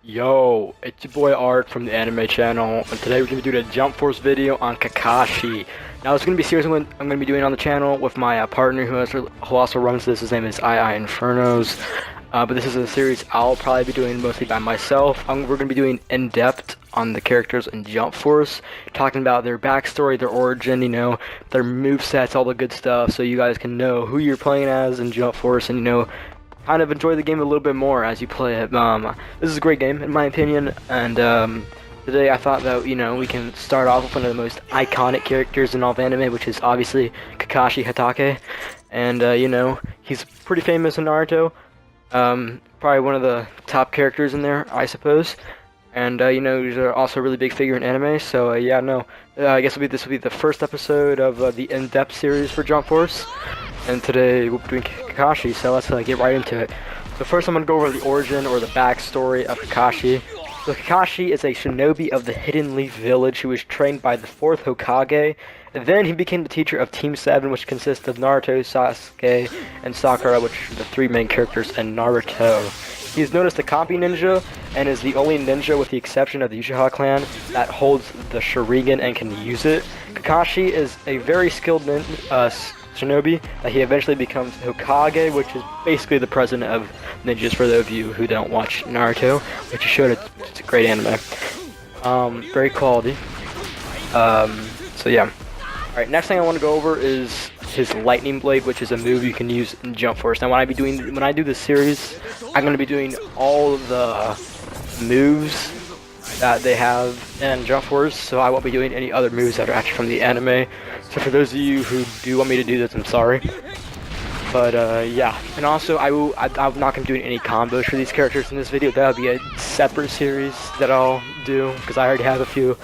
Yo, it's your boy Art from the anime channel, and today we're going to be doing a Jump Force video on Kakashi. Now it's going to be serious what I'm going to be doing on the channel with my partner who also runs this. His name is II Infernos. But this is a series I'll probably be doing mostly by myself. We're going to be doing in-depth on the characters in Jump Force, talking about their backstory, their origin, their movesets, all the good stuff, so you guys can know who you're playing as in Jump Force and, kind of enjoy the game a little bit more as you play it. This is a great game in my opinion, and today I thought that we can start off with one of the most iconic characters in all of anime, which is obviously Kakashi Hatake, and he's pretty famous in Naruto. Probably one of the top characters in there, I suppose. And he's also a really big figure in anime. So I guess this will be the first episode of the in-depth series for Jump Force. And today we'll be doing Kakashi, so let's get right into it. So first I'm going to go over the origin or the backstory of Kakashi. So Kakashi is a shinobi of the Hidden Leaf Village who was trained by the 4th Hokage. And then he became the teacher of Team 7, which consists of Naruto, Sasuke, and Sakura, which are the 3 main characters in Naruto. He is known as the Kampi Ninja, and is the only ninja with the exception of the Uchiha clan that holds the Sharingan and can use it. Kakashi is a very skilled shinobi that he eventually becomes Hokage, which is basically the president of ninjas for those of you who don't watch Naruto, which you should. It's a great anime. Very quality. So yeah. Alright, next thing I want to go over is his Lightning Blade, which is a move you can use in Jump Force. Now when I do this series, I'm going to be doing all of the moves that they have in Jump Force, so I won't be doing any other moves that are actually from the anime. So for those of you who do want me to do this, I'm sorry. But yeah, and also I'm not going to be doing any combos for these characters in this video. That'll be a separate series that I'll do, because I already have a few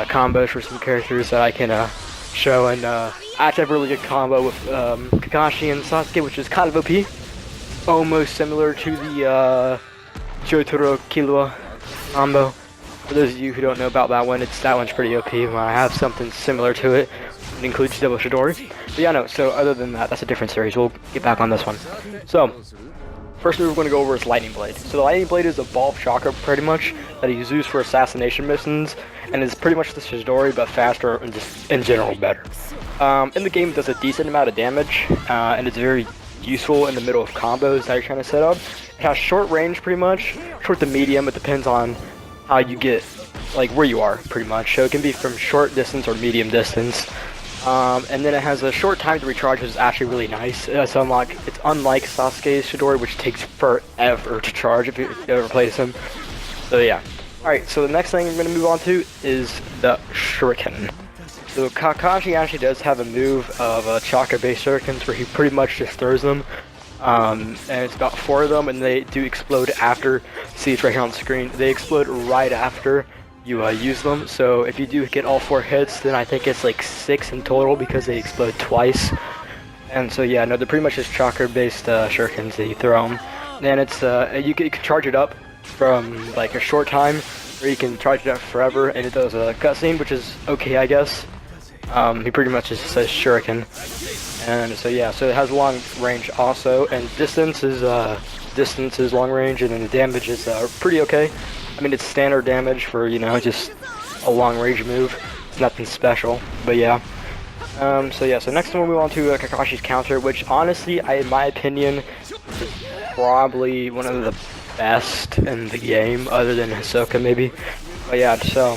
combos for some characters that I can show. And I actually have a really good combo with Kakashi and Sasuke, which is kind of OP. Almost similar to the Jotaro Killua combo. For those of you who don't know about that one, that one's pretty OP. I have something similar to it. It includes double Chidori. But yeah, no, so other than that, that's a different series. We'll get back on this one. So, first move we're going to go over is Lightning Blade. So the Lightning Blade is a ball of chakra, pretty much, that he's used for assassination missions, and is pretty much the Chidori, but faster and just in general better. In the game, it does a decent amount of damage, and it's very useful in the middle of combos that you're trying to set up. It has short range, pretty much, short to medium. It depends on how you get, like, where you are, pretty much. So it can be from short distance or medium distance. And then it has a short time to recharge, which is actually really nice. It's unlike Sasuke's Chidori, which takes forever to charge if you ever played him. So yeah. Alright, so the next thing we're going to move on to is the Shuriken. So Kakashi actually does have a move of chakra-based shurikens where he pretty much just throws them. And it's about 4 of them, and they do explode after. See, it's right here on the screen. They explode right after you use them. So if you do get all 4 hits, then I think it's like 6 in total because they explode twice. And so yeah, no, they're pretty much just chakra-based shurikens that you throw them. And it's you can charge it up from like a short time, or you can charge it up forever, and it does a cutscene, which is okay, I guess. He pretty much just says shuriken. And so yeah, so it has long range also, and distance is long range, and then the damage is pretty okay. I mean, it's standard damage for, just a long range move. It's nothing special, but yeah. So yeah, so next we'll move on to Kakashi's counter, which honestly, in my opinion, is probably one of the best in the game, other than Hisoka maybe. But yeah, so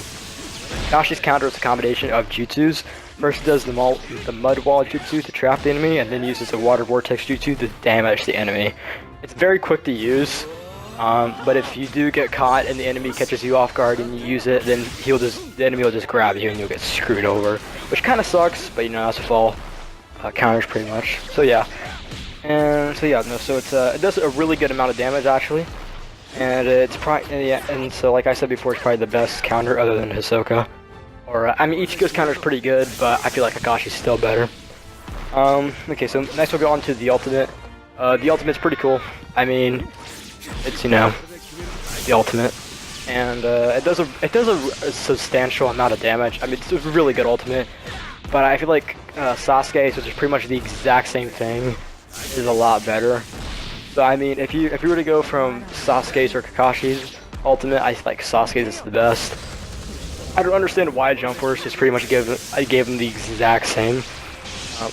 Kakashi's counter is a combination of jutsus. First it does the mud wall jutsu to trap the enemy, and then uses the water vortex jutsu to damage the enemy. It's very quick to use. But if you do get caught and the enemy catches you off guard and you use it, then the enemy will just grab you and you'll get screwed over, which kind of sucks. But that's what all counters pretty much. So yeah, and so yeah, no, so it does a really good amount of damage actually, and it's probably and so like I said before, it's probably the best counter other than Hisoka. Or I mean, Ichigo's counter is pretty good, but I feel like Kakashi's still better. Okay, so next we'll go on to the ultimate. The ultimate's pretty cool. I mean, it's the ultimate, and it does a substantial amount of damage. I mean, it's a really good ultimate, but I feel like Sasuke's, which is pretty much the exact same thing, is a lot better. So I mean, if you were to go from Sasuke's or Kakashi's, ultimate, I like Sasuke's is the best. I don't understand why Jump Force just pretty much gave him the exact same.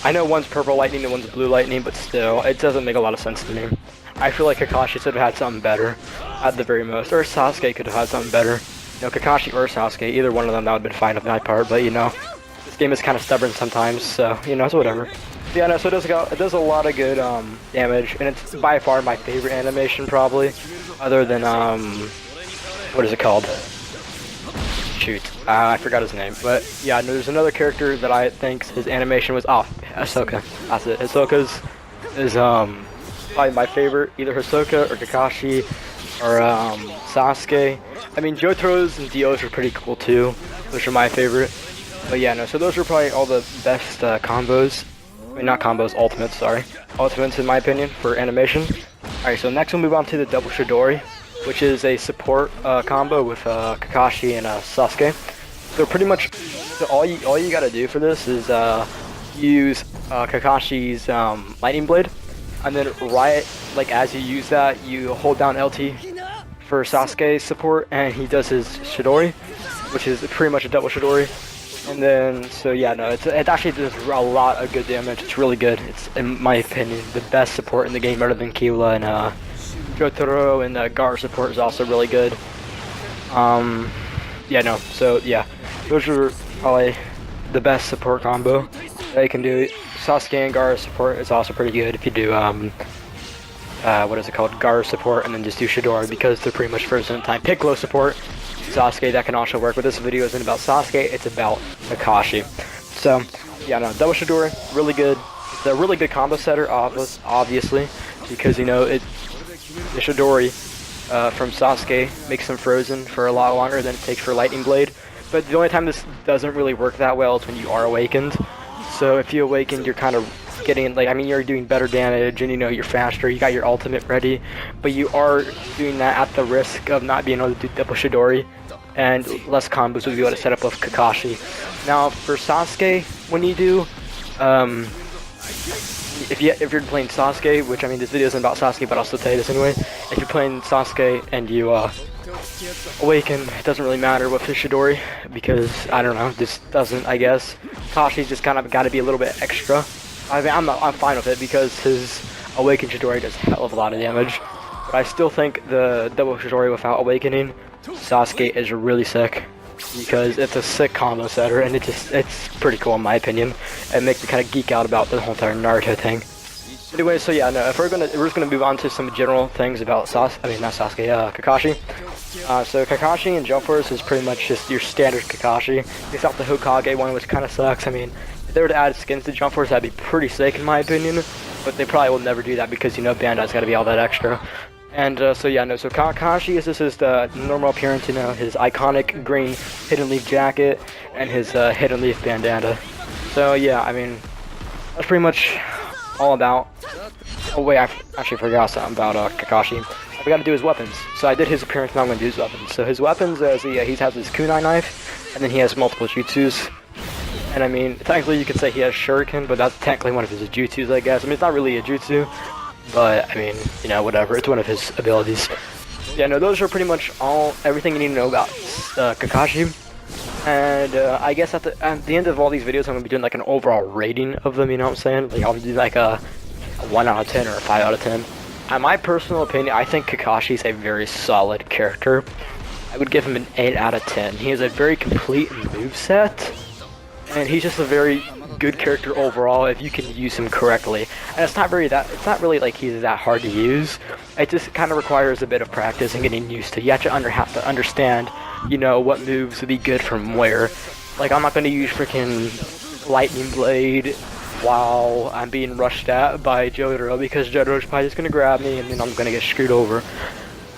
I know one's purple lightning and one's blue lightning, but still, it doesn't make a lot of sense to me. I feel like Kakashi should have had something better, at the very most, or Sasuke could have had something better. You know, Kakashi or Sasuke, either one of them, that would have been fine on my part, but you know, this game is kind of stubborn sometimes, so, you know, it's whatever. Yeah, no, so it does a lot of good damage, and it's by far my favorite animation, probably, other than, what is it called? Shoot, I forgot his name, but yeah, no, there's another character that I think his animation was off. Hisoka, that's it. Hisoka's is probably my favorite, either Hisoka or Kakashi or Sasuke. I mean, Jotaro's and Dio's are pretty cool too. Those are my favorite. But yeah, no, so those are probably all the best combos. I mean, not combos, ultimates, sorry. Ultimates in my opinion for animation. Alright, so next we'll move on to the double Chidori, which is a support combo with Kakashi and Sasuke. So pretty much, so all you gotta do for this is use Kakashi's lightning blade, and then right like as you use that, you hold down LT for Sasuke's support, and he does his Chidori, which is pretty much a double Chidori. And then, so yeah, no, it actually does a lot of good damage. It's really good. It's, in my opinion, the best support in the game, other than Killua and Jotaro, and Gaara support is also really good. Yeah, no, so yeah, those are probably the best support combo that you can do. Sasuke and Gaara support is also pretty good if you do, what is it called, Gaara support, and then just do Chidori, because they're pretty much first in time. Piccolo support, Sasuke, that can also work, but this video isn't about Sasuke, it's about Kakashi. So, yeah, no, double Chidori, really good. It's a really good combo setter, obviously, because, you know, the Chidori from Sasuke makes him frozen for a lot longer than it takes for Lightning Blade. But the only time this doesn't really work that well is when you are awakened. So if you awakened, you're kind of getting, like, I mean, you're doing better damage, and you know, you're faster, you got your ultimate ready, but you are doing that at the risk of not being able to do double Chidori, and less combos would be able to set up with Kakashi. Now, for Sasuke, when you do, if you're playing Sasuke, which, I mean, this video isn't about Sasuke, but I'll still tell you this anyway. If you're playing Sasuke and you awaken, it doesn't really matter with his Chidori, because, I don't know, this doesn't, I guess. Kakashi's just kind of got to be a little bit extra. I mean, I'm fine with it, because his awakened Chidori does a hell of a lot of damage. But I still think the double Chidori without awakening Sasuke is really sick, because it's a sick combo setter, and it's pretty cool in my opinion. It makes me kind of geek out about the whole entire Naruto thing. Anyway, so yeah, no, we're just gonna move on to some general things about Kakashi. So Kakashi in Jump Force is pretty much just your standard Kakashi. It's not the Hokage one, which kind of sucks. I mean, if they were to add skins to Jump Force, that'd be pretty sick in my opinion. But they probably will never do that, because, you know, Bandai's gotta be all that extra. And so yeah, no, so Kakashi is just his normal appearance, you know, his iconic green hidden leaf jacket and his hidden leaf bandana. So yeah, I mean, that's pretty much all about. Oh wait, I actually forgot something about Kakashi. I forgot to do his weapons. So I did his appearance, now I'm going to do his weapons. So his weapons, he has his kunai knife, and then he has multiple jutsus. And I mean, technically you could say he has shuriken, but that's technically one of his jutsus, I guess. I mean, it's not really a jutsu, but I mean, you know, whatever, it's one of his abilities. Yeah, no, those are pretty much everything you need to know about Kakashi. And I guess at the end of all these videos, I'm going to be doing like an overall rating of them, you know what I'm saying? Like, I'll do like a 1 out of 10 or a 5 out of 10. In my personal opinion, I think Kakashi's a very solid character. I would give him an 8 out of 10. He has a very complete moveset, and he's just a very good character overall if you can use him correctly. And it's not really like he's that hard to use. It just kind of requires a bit of practice and getting used to. You have to understand, you know, what moves would be good from where. Like, I'm not going to use freaking Lightning Blade while I'm being rushed at by Jotaro, because Jotaro's probably just going to grab me and then I'm going to get screwed over.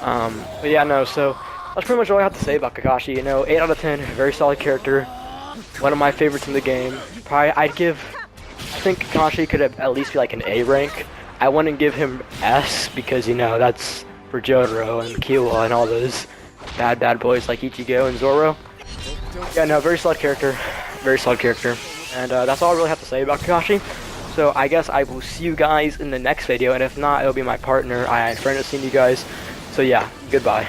But yeah, no, so that's pretty much all I have to say about Kakashi. You know, 8 out of 10, very solid character. One of my favorites in the game. Probably, I think Kakashi could have at least be like an A rank. I wouldn't give him S, because, you know, that's for Jotaro and Killua and all those bad boys like Ichigo and Zoro. Yeah, no, very solid character. Very solid character. And that's all I really have to say about Kakashi. So I guess I will see you guys in the next video, and if not, it'll be my partner. I friend of seeing you guys. So yeah, goodbye.